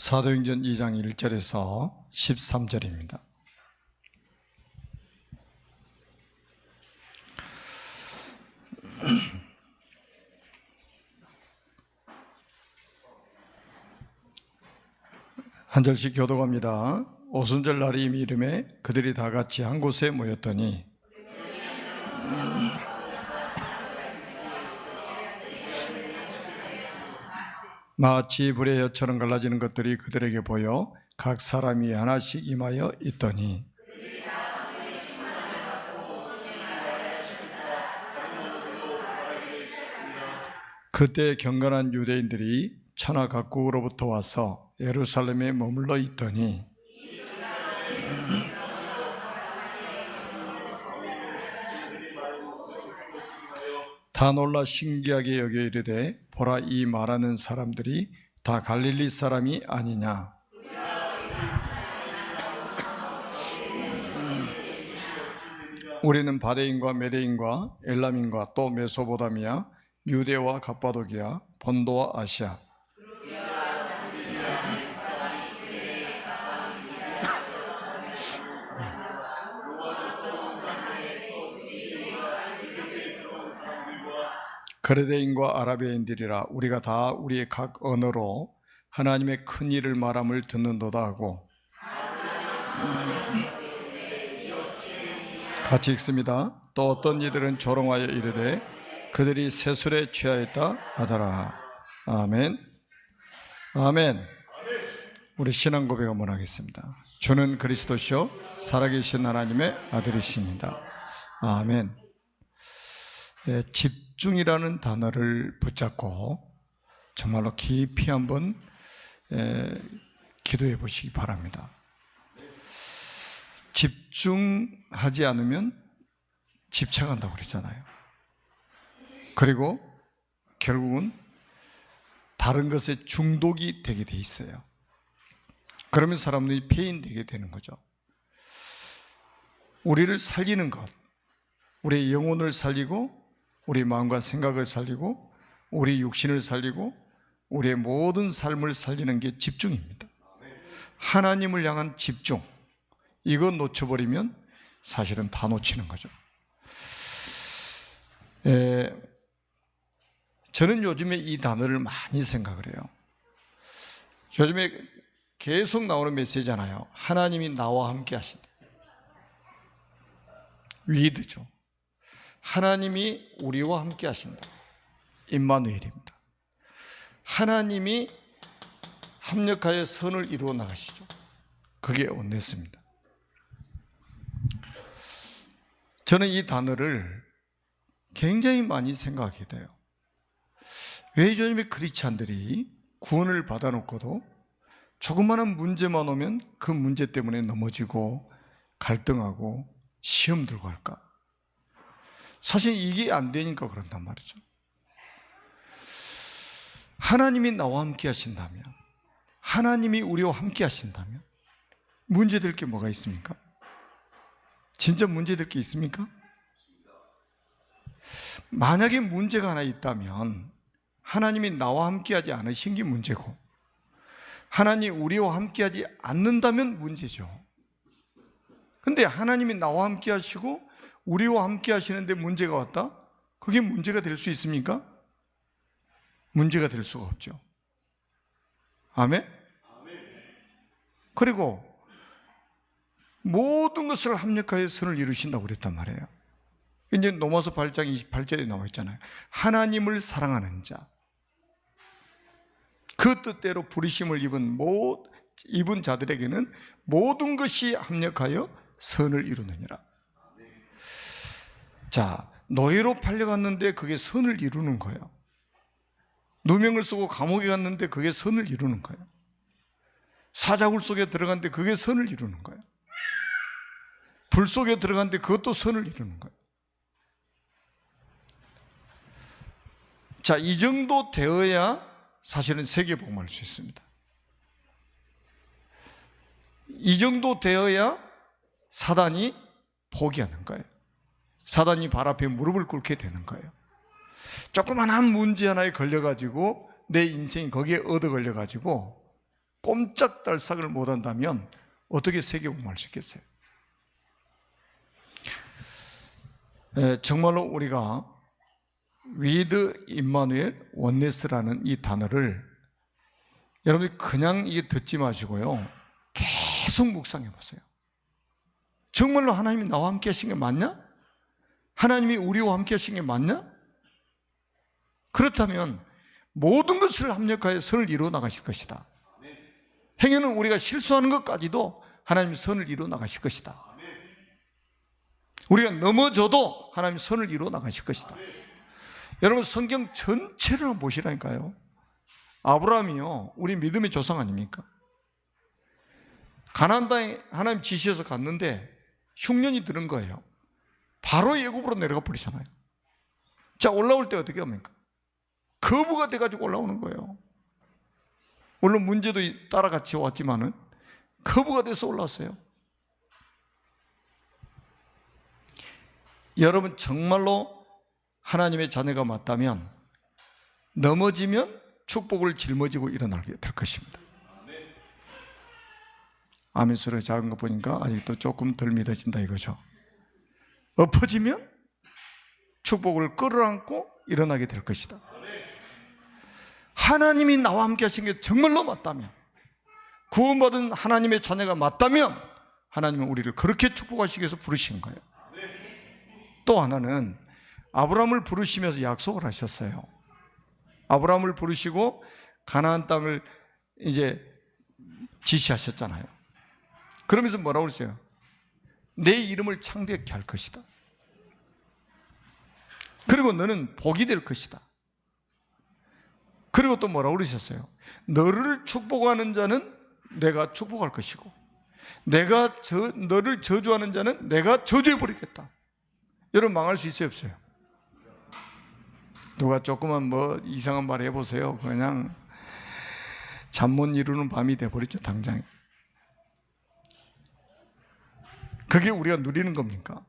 사도행전 2장 1절에서 13절입니다. 한 절씩 교독합니다. 오순절 날이 이름에 그들이 다 같이 한 곳에 모였더니 마치 불의 혀처럼 갈라지는 것들이 그들에게 보여 각 사람이 하나씩 임하여 있더니 그때 경건한 유대인들이 천하 각국으로부터 와서 예루살렘에 머물러 있더니 다 놀라 신기하게 여겨 이르되 보라, 이 말하는 사람들이 다 갈릴리 사람이 아니냐. 우리는 바데인과 메데인과 엘람인과 또 메소보다미아, 유대와 갑바도기아, 본도와 아시아, 그레데인과 아라비아인들이라. 우리가 다 우리의 각 언어로 하나님의 큰 일을 말함을 듣는도다 하고, 같이 읽습니다. 또 어떤 이들은 조롱하여 이르되 그들이 세술에 취하였다 하더라. 아멘. 아멘. 우리 신앙 고백 한번 하겠습니다. 주는 그리스도시요 살아계신 하나님의 아들이십니다. 아멘. 집중이라는 단어를 붙잡고 정말로 깊이 한번 기도해 보시기 바랍니다. 집중하지 않으면 집착한다고 그랬잖아요. 그리고 결국은 다른 것에 중독이 되게 돼 있어요. 그러면 사람들이 폐인되게 되는 거죠. 우리를 살리는 것, 우리의 영혼을 살리고 우리 마음과 생각을 살리고 우리 육신을 살리고 우리의 모든 삶을 살리는 게 집중입니다. 하나님을 향한 집중, 이거 놓쳐버리면 사실은 다 놓치는 거죠. 저는 요즘에 이 단어를 많이 생각을 해요. 요즘에 계속 나오는 메시지잖아요. 하나님이 나와 함께 하신다. 위드죠. 하나님이 우리와 함께 하신다. 임마누엘입니다. 하나님이 합력하여 선을 이루어 나가시죠. 그게 온네스입니다. 저는 이 단어를 굉장히 많이 생각하게 돼요. 왜 요즘에 크리스찬들이 구원을 받아놓고도 조그마한 문제만 오면 그 문제 때문에 넘어지고 갈등하고 시험 들고 할까? 사실 이게 안 되니까 그런단 말이죠. 하나님이 나와 함께 하신다면, 하나님이 우리와 함께 하신다면 문제될 게 뭐가 있습니까? 진짜 문제될 게 있습니까? 만약에 문제가 하나 있다면 하나님이 나와 함께하지 않으신 게 문제고, 하나님이 우리와 함께하지 않는다면 문제죠. 근데 하나님이 나와 함께 하시고 우리와 함께 하시는데 문제가 왔다? 그게 문제가 될 수 있습니까? 문제가 될 수가 없죠. 아멘? 그리고 모든 것을 합력하여 선을 이루신다고 그랬단 말이에요. 이제 로마서 8장 28절에 나와 있잖아요. 하나님을 사랑하는 자, 그 뜻대로 부르심을 입은 자들에게는 모든 것이 합력하여 선을 이루느니라. 자, 노예로 팔려갔는데 그게 선을 이루는 거예요. 누명을 쓰고 감옥에 갔는데 그게 선을 이루는 거예요. 사자굴 속에 들어갔는데 그게 선을 이루는 거예요. 불 속에 들어갔는데 그것도 선을 이루는 거예요. 자, 이 정도 되어야 사실은 세계복음을 할 수 있습니다. 이 정도 되어야 사단이 포기하는 거예요. 사단이 발 앞에 무릎을 꿇게 되는 거예요. 조그만한 문제 하나에 걸려가지고 내 인생이 거기에 얻어 걸려가지고 꼼짝달싹을 못한다면 어떻게 세계복음할 수 있겠어요? 정말로 우리가 with 임마누엘 원네스라는 이 단어를 여러분이 그냥 이게 듣지 마시고요, 계속 묵상해 보세요. 정말로 하나님이 나와 함께 하신 게 맞냐? 하나님이 우리와 함께 하신 게 맞냐? 그렇다면 모든 것을 합력하여 선을 이루어 나가실 것이다. 행여는 우리가 실수하는 것까지도 하나님이 선을 이루어 나가실 것이다. 우리가 넘어져도 하나님이 선을 이루어 나가실 것이다. 여러분, 성경 전체를 한번 보시라니까요. 아브라함이요, 우리 믿음의 조상 아닙니까? 가나안 땅에 하나님 지시해서 갔는데 흉년이 들은 거예요. 바로 애굽으로 내려가 버리잖아요. 자, 올라올 때 어떻게 합니까? 거부가 돼가지고 올라오는 거예요. 물론 문제도 따라 같이 왔지만은 거부가 돼서 올라왔어요. 여러분, 정말로 하나님의 자녀가 맞다면 넘어지면 축복을 짊어지고 일어나게 될 것입니다. 아멘 소리가 작은 거 보니까 아직도 조금 덜 믿어진다 이거죠. 엎어지면 축복을 끌어안고 일어나게 될 것이다. 하나님이 나와 함께 하신 게 정말로 맞다면, 구원받은 하나님의 자녀가 맞다면 하나님은 우리를 그렇게 축복하시기 위해서 부르신 거예요. 또 하나는 아브라함을 부르시면서 약속을 하셨어요. 아브라함을 부르시고 가나안 땅을 이제 지시하셨잖아요. 그러면서 뭐라고 그랬어요? 내 이름을 창대케 할 것이다. 그리고 너는 복이 될 것이다. 그리고 또 뭐라고 그러셨어요? 너를 축복하는 자는 내가 축복할 것이고 너를 저주하는 자는 내가 저주해버리겠다. 여러분, 망할 수 있어요, 없어요? 누가 조그만 뭐 이상한 말 해보세요. 그냥 잠 못 이루는 밤이 돼버렸죠, 당장에. 그게 우리가 누리는 겁니까?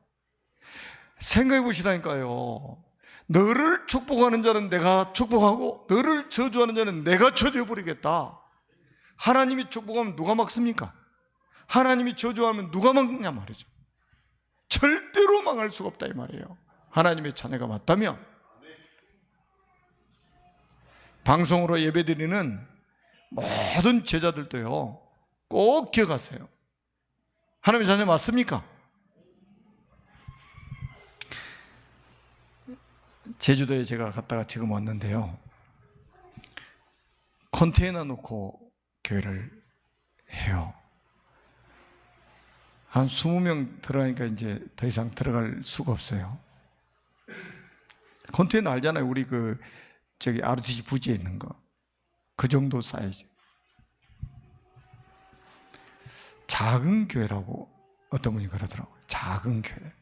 생각해 보시라니까요. 너를 축복하는 자는 내가 축복하고 너를 저주하는 자는 내가 저주해버리겠다. 하나님이 축복하면 누가 막습니까? 하나님이 저주하면 누가 막냐 말이죠. 절대로 망할 수가 없다 이 말이에요. 하나님의 자녀가 맞다면. 방송으로 예배드리는 모든 제자들도요, 꼭 기억하세요. 하나님의 자녀 맞습니까? 제주도에 제가 갔다가 지금 왔는데요, 컨테이너 놓고 교회를 해요. 한 20명 들어가니까 이제 더 이상 들어갈 수가 없어요. 컨테이너 알잖아요. 우리 저기 ROTC 부지에 있는 거. 그 정도 사이즈. 작은 교회라고 어떤 분이 그러더라고요. 작은 교회.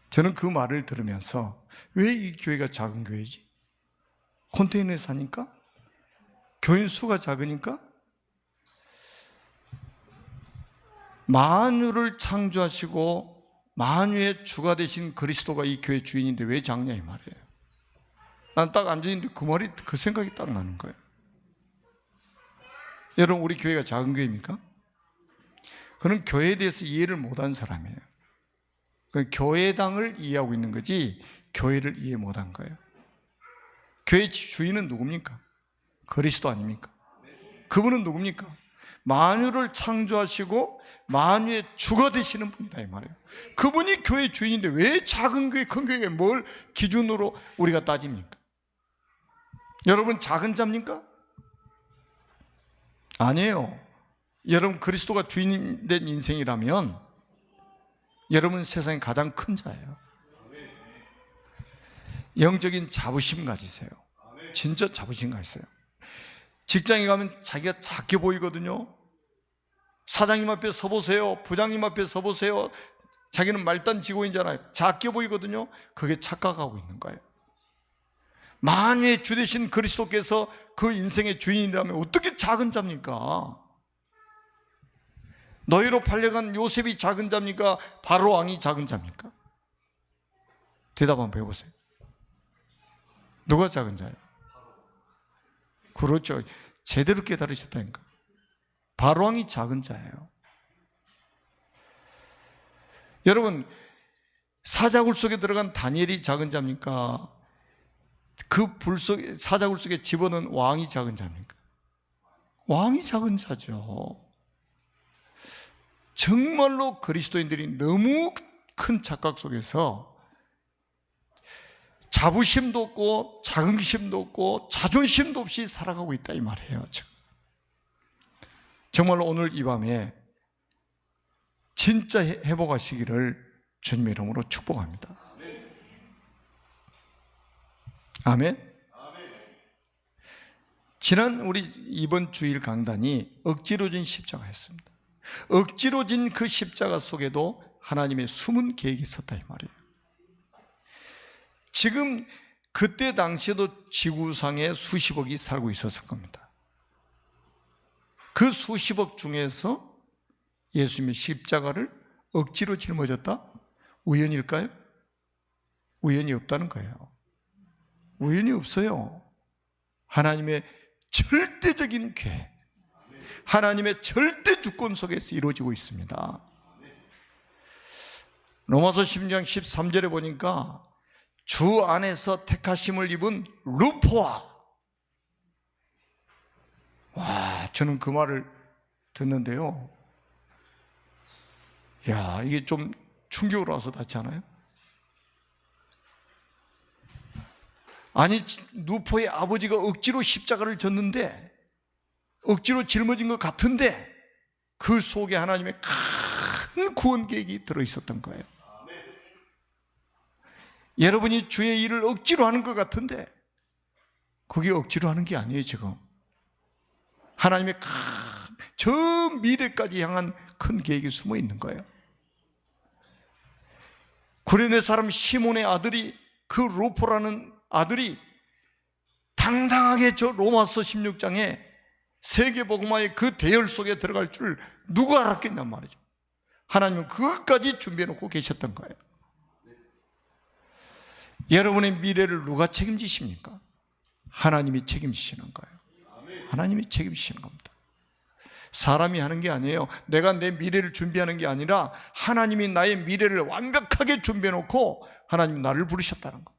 저는 그 말을 들으면서 왜 이 교회가 작은 교회지? 컨테이너에 사니까? 교인 수가 작으니까? 만유를 창조하시고 만유의 주가 되신 그리스도가 이 교회 주인인데 왜 작냐 이 말이에요. 난 딱 앉아있는데 그 생각이 딱 나는 거예요. 여러분, 우리 교회가 작은 교회입니까? 그는 교회에 대해서 이해를 못한 사람이에요. 교회당을 이해하고 있는 거지 교회를 이해 못한 거예요. 교회 주인은 누굽니까? 그리스도 아닙니까? 그분은 누굽니까? 만유를 창조하시고 만유의 주가 되시는 분이다 이 말이에요. 그분이 교회 주인인데 왜 작은 교회, 큰 교회에 뭘 기준으로 우리가 따집니까? 여러분, 작은 자입니까? 아니에요. 여러분, 그리스도가 주인 된 인생이라면 여러분 세상에 가장 큰 자예요. 영적인 자부심 가지세요. 진짜 자부심 가지세요. 직장에 가면 자기가 작게 보이거든요. 사장님 앞에 서보세요. 부장님 앞에 서보세요. 자기는 말단 직원이잖아요. 작게 보이거든요. 그게 착각하고 있는 거예요. 만유의 주 되신 그리스도께서 그 인생의 주인이라면 어떻게 작은 자입니까? 너희로 팔려간 요셉이 작은 자입니까? 바로 왕이 작은 자입니까? 대답 한번 해보세요. 누가 작은 자예요? 그렇죠. 제대로 깨달으셨다니까. 바로왕이 작은 자예요. 여러분, 사자굴 속에 들어간 다니엘이 작은 자입니까? 그 불 속에, 사자굴 속에 집어넣은 왕이 작은 자입니까? 왕이 작은 자죠. 정말로 그리스도인들이 너무 큰 착각 속에서 자부심도 없고 자긍심도 없고 자존심도 없이 살아가고 있다 이 말이에요. 정말로 오늘 이 밤에 진짜 회복하시기를 주님의 이름으로 축복합니다. 아멘. 지난 우리 이번 주일 강단이 억지로 진 십자가였습니다. 억지로 진 그 십자가 속에도 하나님의 숨은 계획이 있었다 이 말이에요. 지금 그때 당시에도 지구상에 수십억이 살고 있었을 겁니다. 그 수십억 중에서 예수님의 십자가를 억지로 짊어졌다? 우연일까요? 우연이 없다는 거예요. 우연이 없어요. 하나님의 절대적인 계획, 하나님의 절대 주권 속에서 이루어지고 있습니다. 로마서 10장 13절에 보니까 주 안에서 택하심을 입은 루포와, 와, 저는 그 말을 듣는데요, 야, 이게 좀 충격으로 와서 닿지 않아요? 아니, 루포의 아버지가 억지로 십자가를 졌는데, 억지로 짊어진 것 같은데 그 속에 하나님의 큰 구원 계획이 들어있었던 거예요. 여러분이 주의 일을 억지로 하는 것 같은데 그게 억지로 하는 게 아니에요. 지금 하나님의 저 미래까지 향한 큰 계획이 숨어 있는 거예요. 구레네 사람 시몬의 아들이, 그 루포라는 아들이 당당하게 저 로마서 16장에 세계복음화의 그 대열 속에 들어갈 줄 누가 알았겠냔 말이죠. 하나님은 그것까지 준비해 놓고 계셨던 거예요. 여러분의 미래를 누가 책임지십니까? 하나님이 책임지시는 거예요. 하나님이 책임지시는 겁니다. 사람이 하는 게 아니에요. 내가 내 미래를 준비하는 게 아니라 하나님이 나의 미래를 완벽하게 준비해 놓고 하나님이 나를 부르셨다는 거.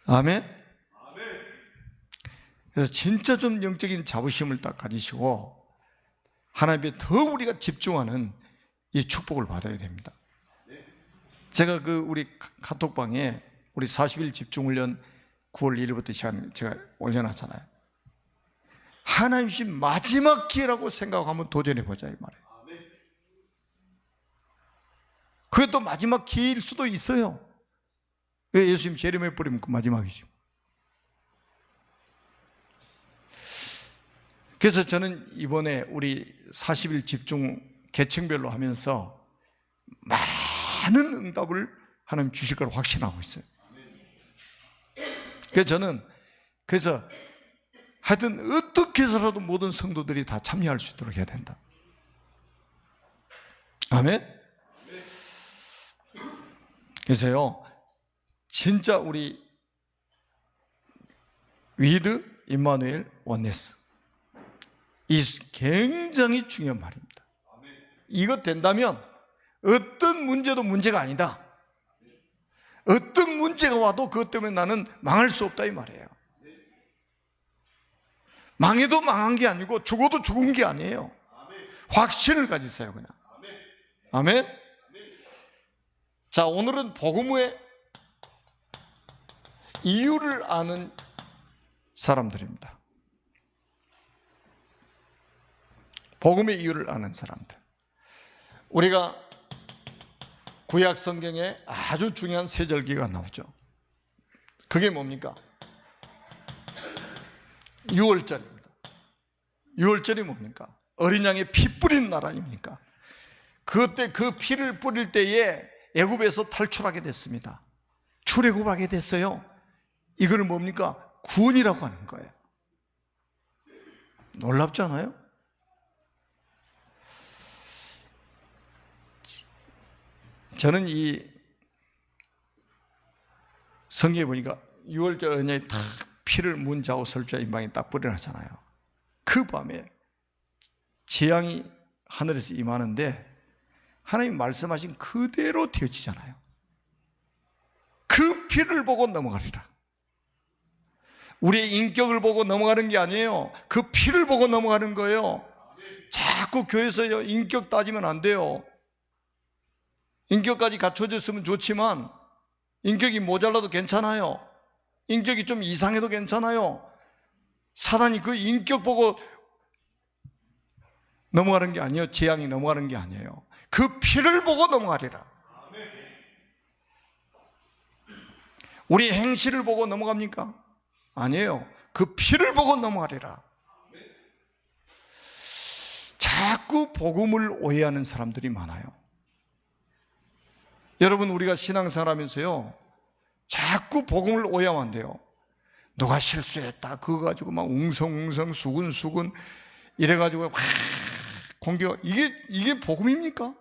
아멘. 그래서 진짜 좀 영적인 자부심을 딱 가지시고 하나님께 더 우리가 집중하는 이 축복을 받아야 됩니다. 제가 우리 카톡방에 우리 40일 집중훈련 9월 1일부터 시간 제가 올려놨잖아요. 하나님 주신 마지막 기회라고 생각하고 한번 도전해보자 이 말이에요. 그게 또 마지막 기회일 수도 있어요. 왜? 예수님 재림해버리면 그 마지막이죠. 그래서 저는 이번에 우리 40일 집중 계층별로 하면서 많은 응답을 하나님 주실 걸 확신하고 있어요. 그래서 저는 하여튼 어떻게 해서라도 모든 성도들이 다 참여할 수 있도록 해야 된다. 아멘. 그래서요, 진짜 우리 위드 임마누엘 원네스, 이 굉장히 중요한 말입니다. 이거 된다면 어떤 문제도 문제가 아니다. 어떤 문제가 와도 그것 때문에 나는 망할 수 없다 이 말이에요. 망해도 망한 게 아니고 죽어도 죽은 게 아니에요. 확신을 가지세요 그냥. 아멘. 자, 오늘은 복음의 이유를 아는 사람들입니다. 복음의 이유를 아는 사람들. 우리가 구약 성경에 아주 중요한 세 절기가 나오죠. 그게 뭡니까? 유월절입니다. 유월절이 뭡니까? 어린 양의 피 뿌리는 날 아닙니까? 그때 그 피를 뿌릴 때에 애굽에서 탈출하게 됐습니다. 출애굽하게 됐어요. 이걸 뭡니까? 구원이라고 하는 거예요. 놀랍지 않아요? 저는 이 성경에 보니까 6월절 언약이 다 피를 문자오 설주와 임방에 딱 뿌려놨잖아요. 그 밤에 재앙이 하늘에서 임하는데 하나님 말씀하신 그대로 되어지잖아요. 그 피를 보고 넘어가리라. 우리의 인격을 보고 넘어가는 게 아니에요. 그 피를 보고 넘어가는 거예요. 자꾸 교회에서 인격 따지면 안 돼요. 인격까지 갖춰졌으면 좋지만 인격이 모자라도 괜찮아요. 인격이 좀 이상해도 괜찮아요. 사단이 그 인격 보고 넘어가는 게 아니에요. 재앙이 넘어가는 게 아니에요. 그 피를 보고 넘어가리라. 우리 행실을 보고 넘어갑니까? 아니에요. 그 피를 보고 넘어가리라. 자꾸 복음을 오해하는 사람들이 많아요. 여러분, 우리가 신앙생활하면서요, 자꾸 복음을 오해하면 안 돼요. 누가 실수했다 그거 가지고 막 웅성웅성 수근수근 이래가지고 막 공격, 이게 복음입니까?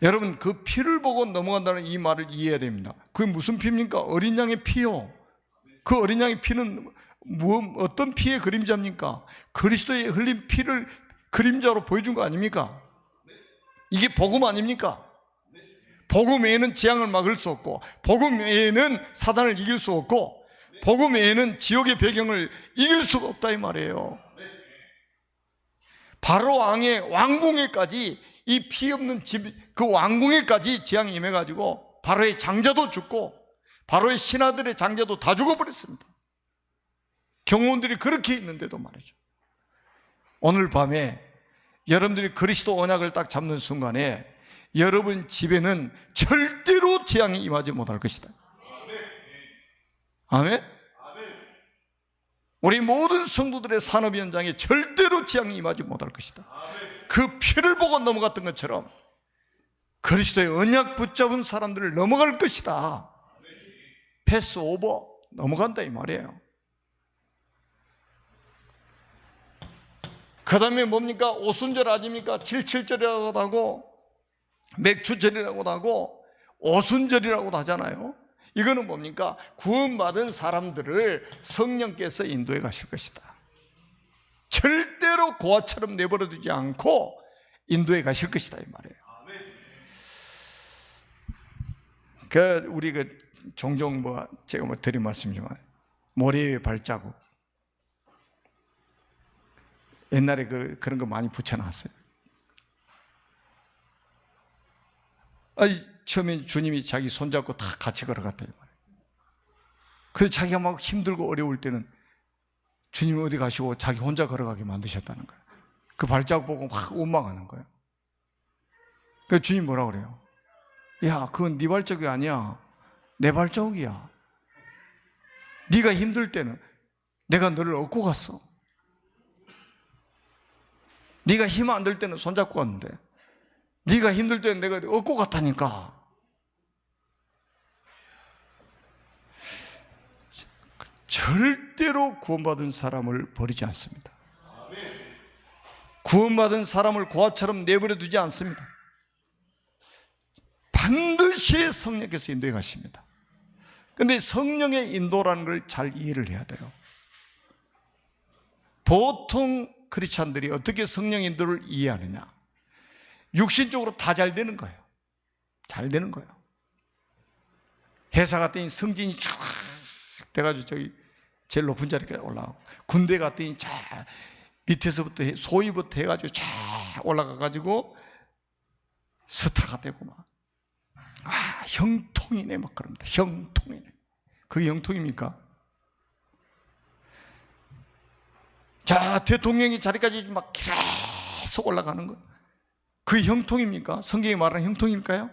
여러분, 그 피를 보고 넘어간다는 이 말을 이해해야 됩니다. 그게 무슨 피입니까? 어린 양의 피요. 그 어린 양의 피는 어떤 피의 그림자입니까? 그리스도의 흘린 피를 그림자로 보여준 거 아닙니까? 이게 복음 아닙니까? 복음 외에는 재앙을 막을 수 없고, 복음 외에는 사단을 이길 수 없고, 복음 외에는 지옥의 배경을 이길 수가 없다 이 말이에요. 바로 왕의 왕궁에까지, 이 피 없는 집, 그 왕궁에까지 재앙이 임해가지고 바로의 장자도 죽고 바로의 신하들의 장자도 다 죽어버렸습니다. 경호원들이 그렇게 있는데도 말이죠. 오늘 밤에 여러분들이 그리스도 언약을 딱 잡는 순간에 여러분 집에는 절대로 재앙이 임하지 못할 것이다. 아멘? 우리 모든 성도들의 산업 현장에 절대로 재앙이 임하지 못할 것이다. 그 피를 보고 넘어갔던 것처럼 그리스도의 언약 붙잡은 사람들을 넘어갈 것이다. 패스 오버, 넘어간다 이 말이에요. 그 다음에 뭡니까? 오순절 아닙니까? 77절이라고도 하고 맥추절이라고도 하고 오순절이라고도 하잖아요. 이거는 뭡니까? 구원받은 사람들을 성령께서 인도해 가실 것이다. 절대로 고아처럼 내버려 두지 않고 인도해 가실 것이다 이 말이에요. 우리 종종 제가 드린 말씀이지만 모래의 발자국, 옛날에 그런 거 많이 붙여놨어요. 처음에 주님이 자기 손잡고 다 같이 걸어갔다 이 말이에요. 그래서 자기가 막 힘들고 어려울 때는 주님이 어디 가시고 자기 혼자 걸어가게 만드셨다는 거예요. 그 발자국 보고 막 원망하는 거예요. 그래서 주님 뭐라 그래요? 야, 그건 네 발자국이 아니야. 내 발자국이야. 네가 힘들 때는 내가 너를 업고 갔어. 네가 힘 안 들 때는 손잡고 갔는데 네가 힘들 때는 내가 업고 갔다니까. 절대로 구원받은 사람을 버리지 않습니다. 구원받은 사람을 고아처럼 내버려 두지 않습니다. 반드시 성령께서 인도해 가십니다. 그런데 성령의 인도라는 걸 잘 이해를 해야 돼요. 보통 크리스찬들이 어떻게 성령 인도를 이해하느냐? 육신적으로 다 잘 되는 거예요. 잘 되는 거예요. 회사 갔더니 승진이 쫙 돼가지고 저기 제일 높은 자리까지 올라가고, 군대 갔더니 쫙 밑에서부터 소위부터 해가지고 쫙 올라가가지고 스타가 되고 막, 형통이네 막 그럽니다. 형통이네. 그게 형통입니까? 자, 대통령이 자리까지 막 계속 올라가는 거예요. 그게 형통입니까? 성경이 말하는 형통일까요?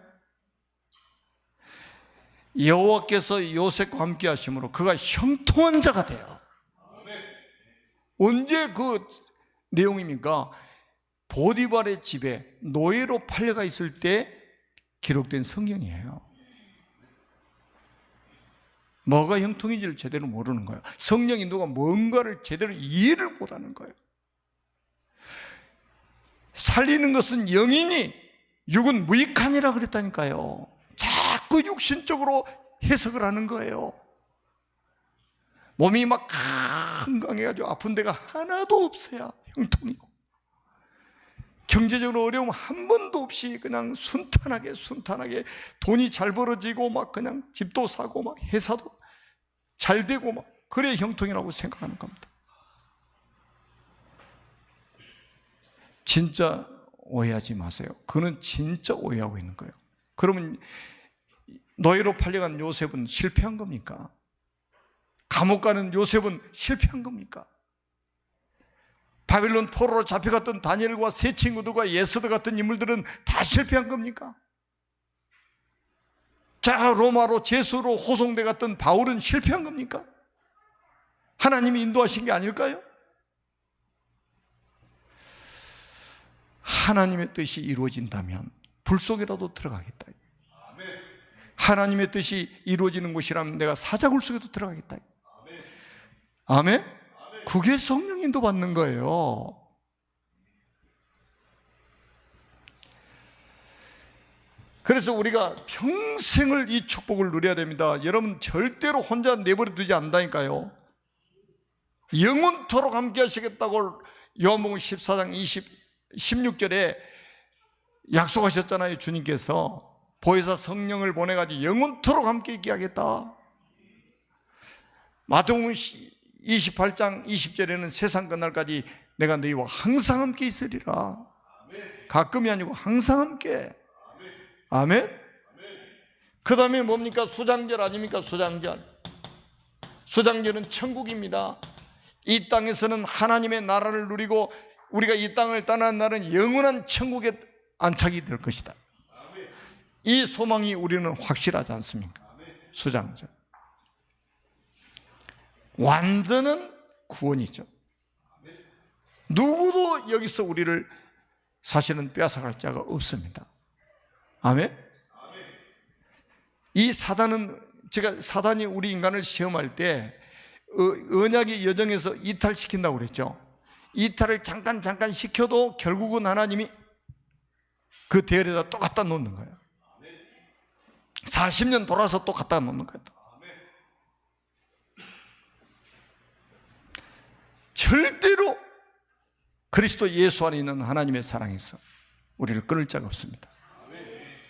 여호와께서 요셉과 함께 하심으로 그가 형통한 자가 돼요. 언제 그 내용입니까? 보디발의 집에 노예로 팔려가 있을 때 기록된 성경이에요. 뭐가 형통인지를 제대로 모르는 거예요. 성령 인도가 뭔가를 제대로 이해를 못하는 거예요. 살리는 것은 영이니 육은 무익하니라 그랬다니까요. 자꾸 자꾸 육신적으로 해석을 하는 거예요. 몸이 막 건강해가지고 아픈 데가 하나도 없어야 형통이고, 경제적으로 어려움 한 번도 없이 그냥 순탄하게 돈이 잘 벌어지고 막 그냥 집도 사고 막 회사도 잘 되고 막 그래 형통이라고 생각하는 겁니다. 진짜 오해하지 마세요. 그는 진짜 오해하고 있는 거예요. 그러면 노예로 팔려간 요셉은 실패한 겁니까? 감옥 가는 요셉은 실패한 겁니까? 바빌론 포로로 잡혀갔던 다니엘과 세 친구들과 예스더 같은 인물들은 다 실패한 겁니까? 자, 로마로 제수로 호송돼 갔던 바울은 실패한 겁니까? 하나님이 인도하신 게 아닐까요? 하나님의 뜻이 이루어진다면 불 속에라도 들어가겠다. 하나님의 뜻이 이루어지는 곳이라면 내가 사자굴 속에도 들어가겠다. 아멘? 그게 성령 인도 받는 거예요. 그래서 우리가 평생을 이 축복을 누려야 됩니다. 여러분 절대로 혼자 내버려 두지 않는다니까요. 영원토록 함께 하시겠다고 요한복음 14장 16절에 약속하셨잖아요. 주님께서 보혜사 성령을 보내가지고 영원토록 함께 있게 하겠다. 마태복음 28장 20절에는 세상 끝날까지 내가 너희와 항상 함께 있으리라. 가끔이 아니고 항상 함께. 아멘. 그 다음에 뭡니까? 수장절 아닙니까? 수장절은 천국입니다. 이 땅에서는 하나님의 나라를 누리고 우리가 이 땅을 떠난 날은 영원한 천국에 안착이 될 것이다. 이 소망이 우리는 확실하지 않습니까? 수장절. 완전한 구원이죠. 누구도 여기서 우리를 사실은 빼앗아갈 자가 없습니다. 아멘? 이 사단이 우리 인간을 시험할 때 언약의 여정에서 이탈시킨다고 그랬죠. 이탈을 잠깐 시켜도 결국은 하나님이 그 대열에다 또 갖다 놓는 거예요. 40년 돌아서 또 갖다 놓는 거예요. 절대로 그리스도 예수 안에 있는 하나님의 사랑에서 우리를 끊을 자가 없습니다.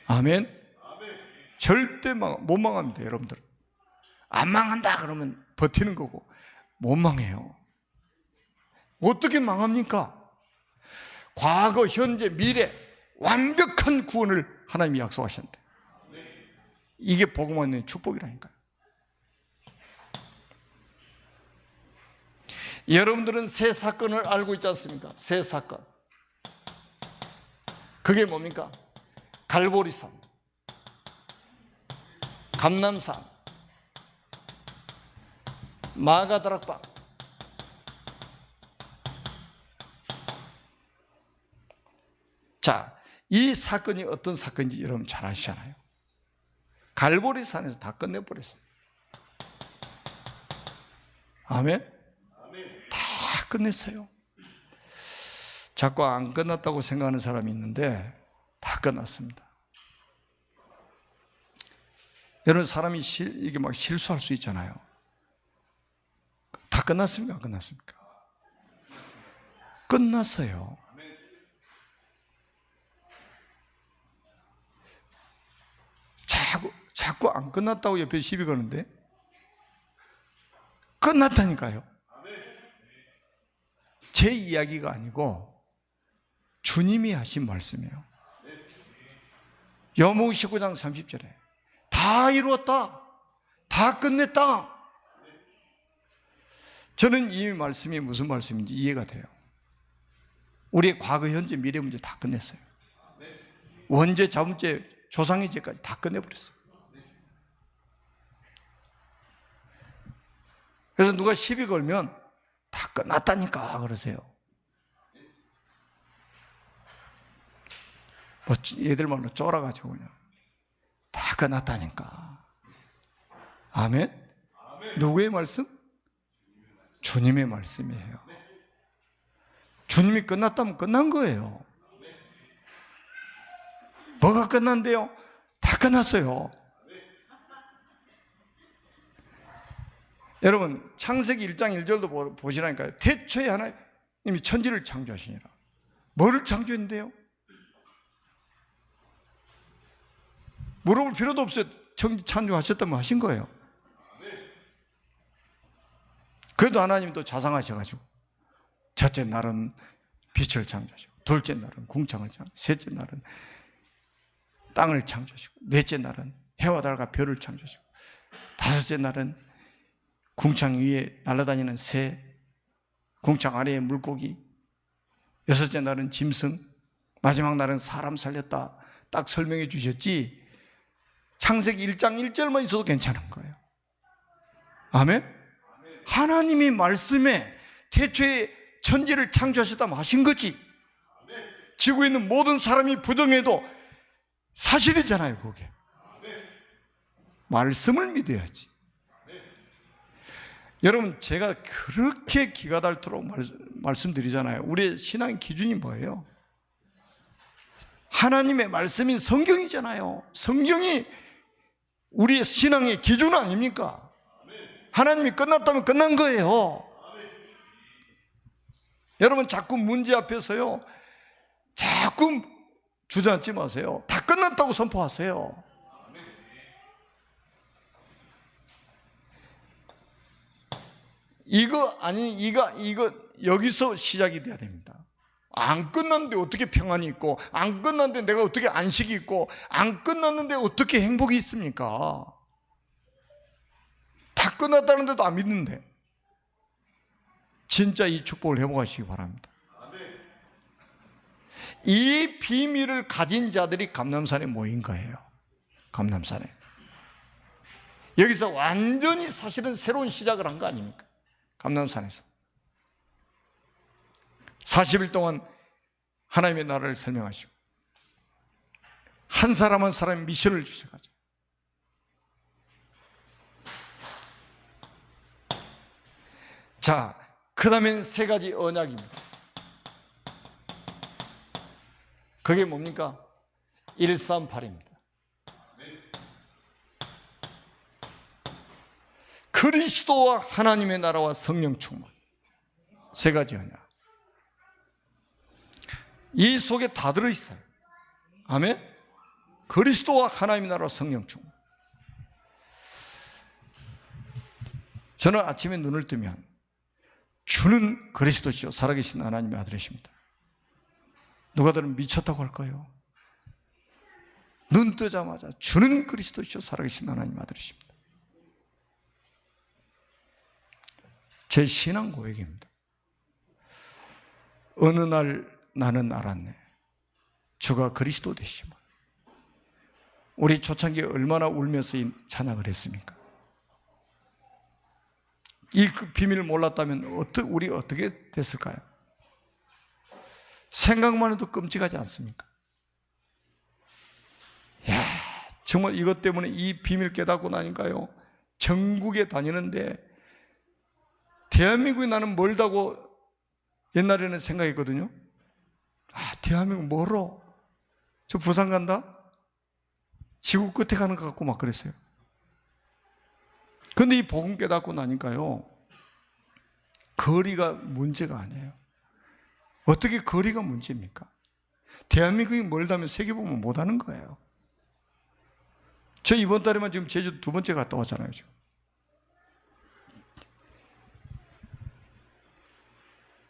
아멘. 절대 못 망합니다. 여러분들 안 망한다 그러면 버티는 거고 못 망해요. 어떻게 망합니까? 과거, 현재, 미래 완벽한 구원을 하나님이 약속하셨는데 이게 복음 안에 축복이라니까요. 여러분들은 새 사건을 알고 있지 않습니까? 새 사건. 그게 뭡니까? 갈보리산, 감람산, 마가다락방. 자, 이 사건이 어떤 사건인지 여러분 잘 아시잖아요. 갈보리산에서 다 끝내버렸어요. 아멘? 다 끝냈어요. 자꾸 안 끝났다고 생각하는 사람이 있는데 다 끝났습니다. 여러분 사람이 이게 막 실수할 수 있잖아요. 다 끝났습니까? 안 끝났습니까? 끝났어요. 자꾸 안 끝났다고 옆에 시비 거는데 끝났다니까요. 제 이야기가 아니고 주님이 하신 말씀이에요. 요한복음 19장 30절에 다 이루었다, 다 끝냈다. 저는 이 말씀이 무슨 말씀인지 이해가 돼요. 우리의 과거, 현재, 미래 문제 다 끝냈어요. 원죄, 자범죄, 조상의 죄까지 다 끝내버렸어요. 그래서 누가 시비 걸면 다 끝났다니까 그러세요. 뭐 얘들 말로 쫄아가지고 그냥 다 끝났다니까. 아멘? 누구의 말씀? 주님의 말씀이에요. 주님이 끝났다면 끝난 거예요. 뭐가 끝난대요? 다 끝났어요. 여러분 창세기 1장 1절도 보시라니까요. 태초에 하나님이 천지를 창조하시니라. 뭐를 창조했는데요? 물어볼 필요도 없어요. 천지 창조하셨다면 하신 거예요. 그래도 하나님도 자상하셔가지고 첫째 날은 빛을 창조하시고, 둘째 날은 궁창을 창조하시고, 셋째 날은 땅을 창조하시고, 넷째 날은 해와 달과 별을 창조하시고, 다섯째 날은 궁창 위에 날아다니는 새, 궁창 아래의 물고기, 여섯째 날은 짐승, 마지막 날은 사람 살렸다. 딱 설명해 주셨지, 창세기 1장 1절만 있어도 괜찮은 거예요. 아멘? 하나님이 말씀에 태초에 천지를 창조하셨다면 하신 거지. 지구에 있는 모든 사람이 부정해도 사실이잖아요, 그게. 말씀을 믿어야지. 여러분, 제가 그렇게 기가 닳도록 말씀드리잖아요. 우리의 신앙의 기준이 뭐예요? 하나님의 말씀인 성경이잖아요. 성경이 우리의 신앙의 기준 아닙니까? 하나님이 끝났다면 끝난 거예요. 여러분, 자꾸 문제 앞에서요, 자꾸 주저앉지 마세요. 다 끝났다고 선포하세요. 이거 여기서 시작이 돼야 됩니다. 안 끝났는데 어떻게 평안이 있고, 안 끝났는데 내가 어떻게 안식이 있고, 안 끝났는데 어떻게 행복이 있습니까? 다 끝났다는데도 안 믿는데. 진짜 이 축복을 회복하시기 바랍니다. 이 비밀을 가진 자들이 감람산에 모인 거예요. 감람산에. 여기서 완전히 사실은 새로운 시작을 한 거 아닙니까? 감람산에서 40일 동안 하나님의 나라를 설명하시고, 한 사람 한 사람 미션을 주셔가지고, 자, 그 다음엔 세 가지 언약입니다. 그게 뭡니까? 138입니다. 그리스도와 하나님의 나라와 성령 충만. 세 가지 언약. 이 속에 다 들어있어요. 아멘? 그리스도와 하나님의 나라와 성령 충만. 저는 아침에 눈을 뜨면 주는 그리스도시요 살아계신 하나님의 아들이십니다. 누가 들으면 미쳤다고 할까요? 눈 뜨자마자 주는 그리스도시요 살아계신 하나님의 아들이십니다. 제 신앙 고백입니다. 어느 날 나는 알았네. 주가 그리스도 되심을. 우리 초창기에 얼마나 울면서 이 찬양을 했습니까? 이 비밀을 몰랐다면 우리 어떻게 됐을까요? 생각만 해도 끔찍하지 않습니까? 야, 정말 이것 때문에 이 비밀 깨닫고 나니까요, 전국에 다니는데 대한민국이 나는 멀다고 옛날에는 생각했거든요. 아, 대한민국 멀어. 저 부산 간다? 지구 끝에 가는 것 같고 막 그랬어요. 그런데 이 복음 깨닫고 나니까요, 거리가 문제가 아니에요. 어떻게 거리가 문제입니까? 대한민국이 멀다면 세계복음을 못하는 거예요. 저 이번 달에만 지금 제주도 2번째 갔다 왔잖아요. 지금.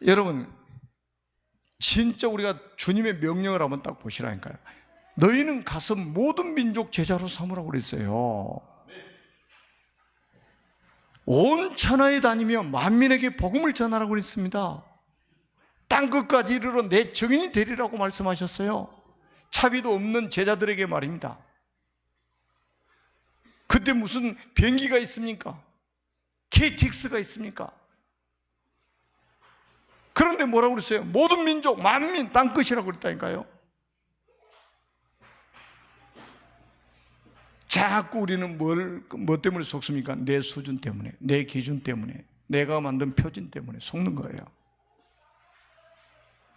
여러분, 진짜 우리가 주님의 명령을 한번 딱 보시라니까요. 너희는 가서 모든 민족 제자로 삼으라고 그랬어요. 온 천하에 다니며 만민에게 복음을 전하라고 그랬습니다. 땅끝까지 이르러 내 증인이 되리라고 말씀하셨어요. 차비도 없는 제자들에게 말입니다. 그때 무슨 비행기가 있습니까? KTX가 있습니까? 그런데 뭐라고 그랬어요? 모든 민족, 만민, 땅끝이라고 그랬다니까요. 자꾸 우리는 뭐 때문에 속습니까? 내 수준 때문에, 내 기준 때문에, 내가 만든 표준 때문에 속는 거예요.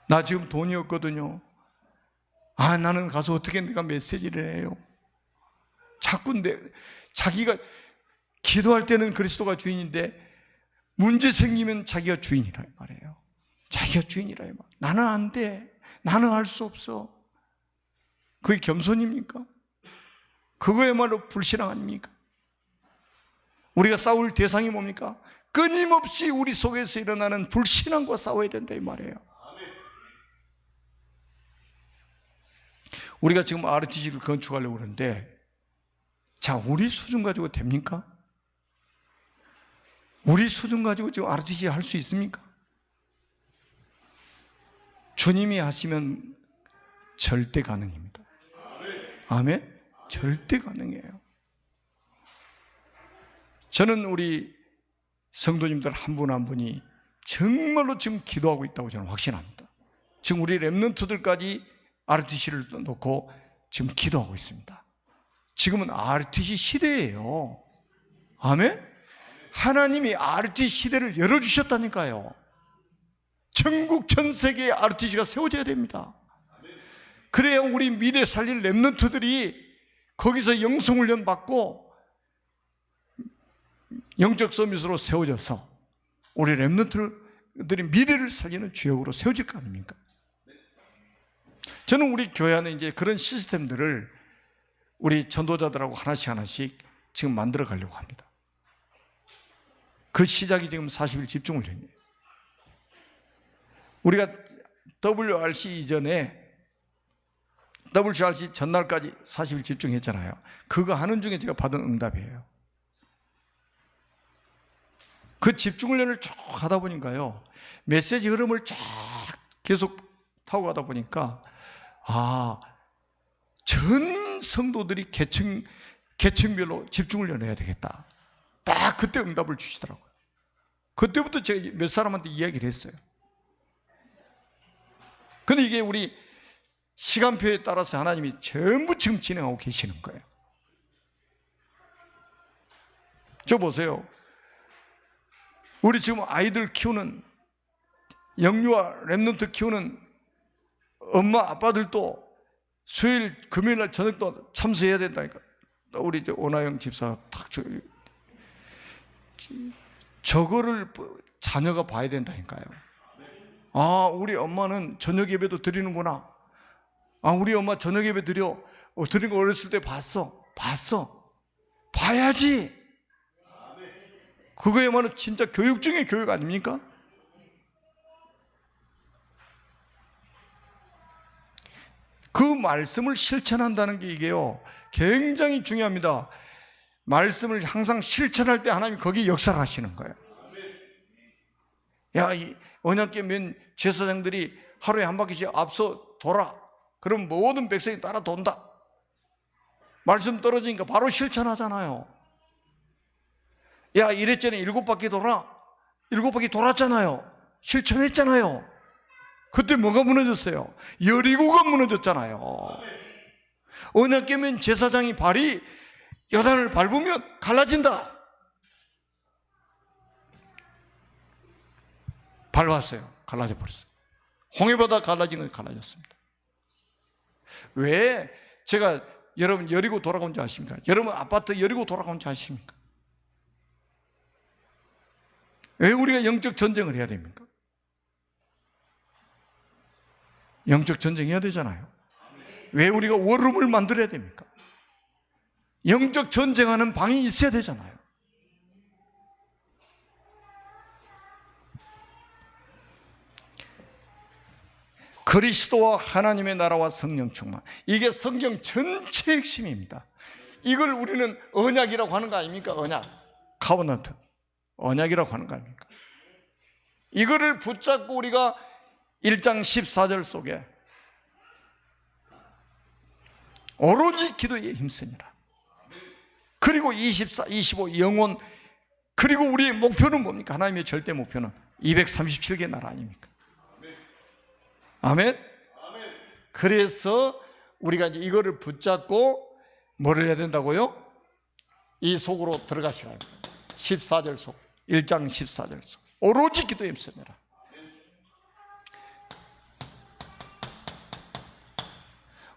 나 지금 돈이 없거든요. 아, 나는 가서 어떻게 내가 메시지를 해요? 자꾸 자기가 기도할 때는 그리스도가 주인인데 문제 생기면 자기가 주인이라 말이에요. 자기가 주인이라 말. 나는 안 돼. 나는 할 수 없어. 그게 겸손입니까? 그거야말로 불신앙 아닙니까? 우리가 싸울 대상이 뭡니까? 끊임없이 우리 속에서 일어나는 불신앙과 싸워야 된다 이 말이에요. 우리가 지금 RTC를 건축하려고 그러는데, 자, 우리 수준 가지고 됩니까? 우리 수준 가지고 지금 RTC 할 수 있습니까? 주님이 하시면 절대 가능입니다. 아멘? 절대 가능해요. 저는 우리 성도님들 한 분 한 분이 정말로 지금 기도하고 있다고 저는 확신합니다. 지금 우리 렘넌트들까지 RTC를 놓고 지금 기도하고 있습니다. 지금은 RTC 시대예요. 아멘? 하나님이 RTC 시대를 열어주셨다니까요. 전국 전 세계에 RTC가 세워져야 됩니다. 그래야 우리 미래 살릴 렘넌트들이 거기서 영성훈련 받고 영적 서밋으로 세워져서 우리 렘넌트들이 미래를 살리는 주역으로 세워질 거 아닙니까? 저는 우리 교회 안에 이제 그런 시스템들을 우리 전도자들하고 하나씩 지금 만들어 가려고 합니다. 그 시작이 지금 40일 집중훈련이에요. 우리가 WRC 이전에 WRC 전날까지 40일 집중했잖아요. 그거 하는 중에 제가 받은 응답이에요. 그 집중훈련을 쭉 하다 보니까요, 메시지 흐름을 쫙 계속 타고 가다 보니까 전 성도들이 계층별로 집중훈련을 해야 되겠다. 딱 그때 응답을 주시더라고요. 그때부터 제가 몇 사람한테 이야기를 했어요. 근데 이게 우리 시간표에 따라서 하나님이 전부 지금 진행하고 계시는 거예요. 저 보세요. 우리 지금 아이들 키우는, 영유아 렘넌트 키우는 엄마 아빠들도 수요일 금요일 날 저녁도 참석해야 된다니까. 우리 오나영 집사 탁 저거를 자녀가 봐야 된다니까요. 우리 엄마는 저녁 예배도 드리는구나. 우리 엄마 저녁 예배 드리는 거 어렸을 때 봤어. 봐야지. 그거야말로 진짜 교육 중에 교육 아닙니까? 그 말씀을 실천한다는 게 이게요, 굉장히 중요합니다. 말씀을 항상 실천할 때 하나님 거기 역사를 하시는 거예요. 야, 이 언약궤면 제사장들이 하루에 한 바퀴씩 앞서 돌아. 그럼 모든 백성이 따라 돈다. 말씀 떨어지니까 바로 실천하잖아요. 야, 이랬더니 7바퀴 돌아. 7바퀴 돌았잖아요. 실천했잖아요. 그때 뭐가 무너졌어요? 여리고가 무너졌잖아요. 언약궤면 제사장이 발이 요단을 밟으면 갈라진다. 밟았어요. 갈라져 버렸어요. 홍해바다 갈라진 건 갈라졌습니다. 왜 제가 여러분 여리고 돌아온 줄 아십니까? 여러분 아파트 여리고 돌아온 줄 아십니까? 왜 우리가 영적 전쟁을 해야 됩니까? 영적 전쟁 해야 되잖아요. 왜 우리가 원룸을 만들어야 됩니까? 영적 전쟁하는 방이 있어야 되잖아요. 그리스도와 하나님의 나라와 성령 충만, 이게 성경 전체의 핵심입니다. 이걸 우리는 언약이라고 하는 거 아닙니까? 언약, 카버넌트, 언약이라고 하는 거 아닙니까? 이거를 붙잡고 우리가 1장 14절 속에 오로지 기도에 힘쓰니라. 그리고 24, 25 영혼, 그리고 우리의 목표는 뭡니까? 하나님의 절대 목표는 237개 나라 아닙니까? 아멘? 그래서 우리가 이제 이거를 붙잡고 뭐를 해야 된다고요? 이 속으로 들어가시라. 14절 속, 1장 14절 속 오로지 기도에 힘쓰니라.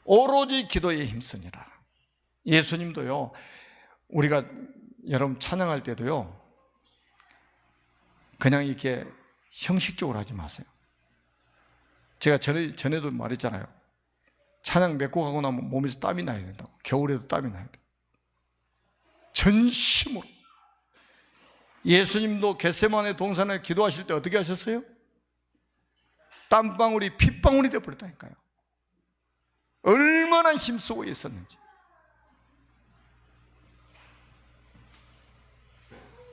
오로지 기도에 힘쓰니라. 예수님도요, 우리가 여러분 찬양할 때도요, 그냥 이렇게 형식적으로 하지 마세요. 제가 전에도 말했잖아요. 찬양 몇 곡 하고 나면 몸에서 땀이 나야 된다고. 겨울에도 땀이 나야 돼요. 전심으로. 예수님도 겟세마네 동산에 기도하실 때 어떻게 하셨어요? 땀방울이 핏방울이 되어버렸다니까요. 얼마나 힘쓰고 있었는지.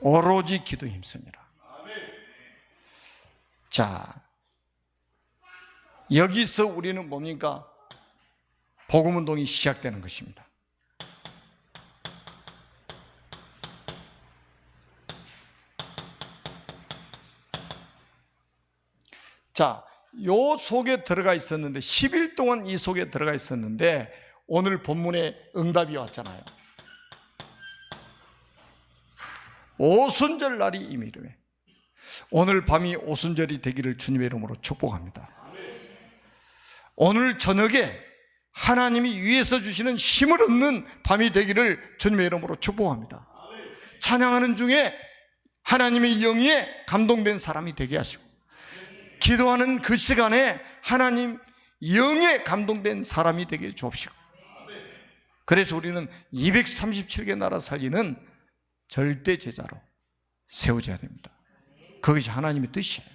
오로지 기도 힘쓰니라. 자, 여기서 우리는 뭡니까? 복음운동이 시작되는 것입니다. 자, 요 속에 들어가 있었는데 10일 동안 이 속에 들어가 있었는데 오늘 본문에 응답이 왔잖아요. 오순절 날이 임의름에 오늘 밤이 오순절이 되기를 주님의 이름으로 축복합니다. 오늘 저녁에 하나님이 위에서 주시는 힘을 얻는 밤이 되기를 주님의 이름으로 축복합니다. 찬양하는 중에 하나님의 영에 감동된 사람이 되게 하시고, 기도하는 그 시간에 하나님 영에 감동된 사람이 되게 주옵시고, 그래서 우리는 237개 나라 살리는 절대 제자로 세워져야 됩니다. 그것이 하나님의 뜻이에요.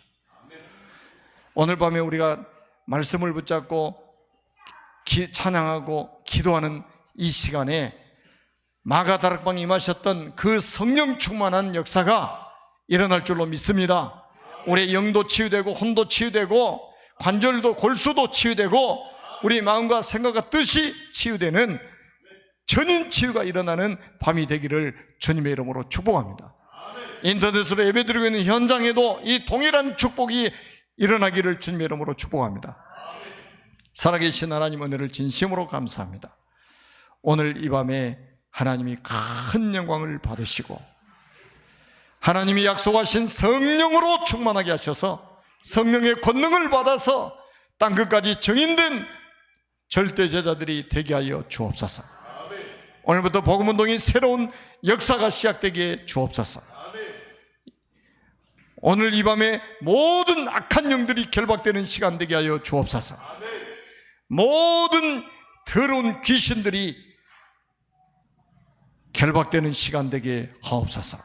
오늘 밤에 우리가 말씀을 붙잡고 찬양하고 기도하는 이 시간에 마가다락방에 임하셨던 그 성령 충만한 역사가 일어날 줄로 믿습니다. 우리의 영도 치유되고 혼도 치유되고 관절도 골수도 치유되고 우리 마음과 생각과 뜻이 치유되는 전인 치유가 일어나는 밤이 되기를 주님의 이름으로 축복합니다. 인터넷으로 예배드리고 있는 현장에도 이 동일한 축복이 일어나기를 주님의 이름으로 축복합니다. 살아계신 하나님 은혜를 진심으로 감사합니다. 오늘 이 밤에 하나님이 큰 영광을 받으시고 하나님이 약속하신 성령으로 충만하게 하셔서 성령의 권능을 받아서 땅끝까지 정인된 절대 제자들이 되게 하여 주옵소서. 오늘부터 복음운동이 새로운 역사가 시작되게 주옵소서. 오늘 이 밤에 모든 악한 영들이 결박되는 시간 되게 하여 주옵소서. 모든 더러운 귀신들이 결박되는 시간 되게 하옵소서.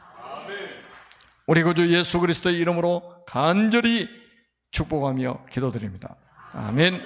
우리 구주 예수 그리스도의 이름으로 간절히 축복하며 기도드립니다. 아멘.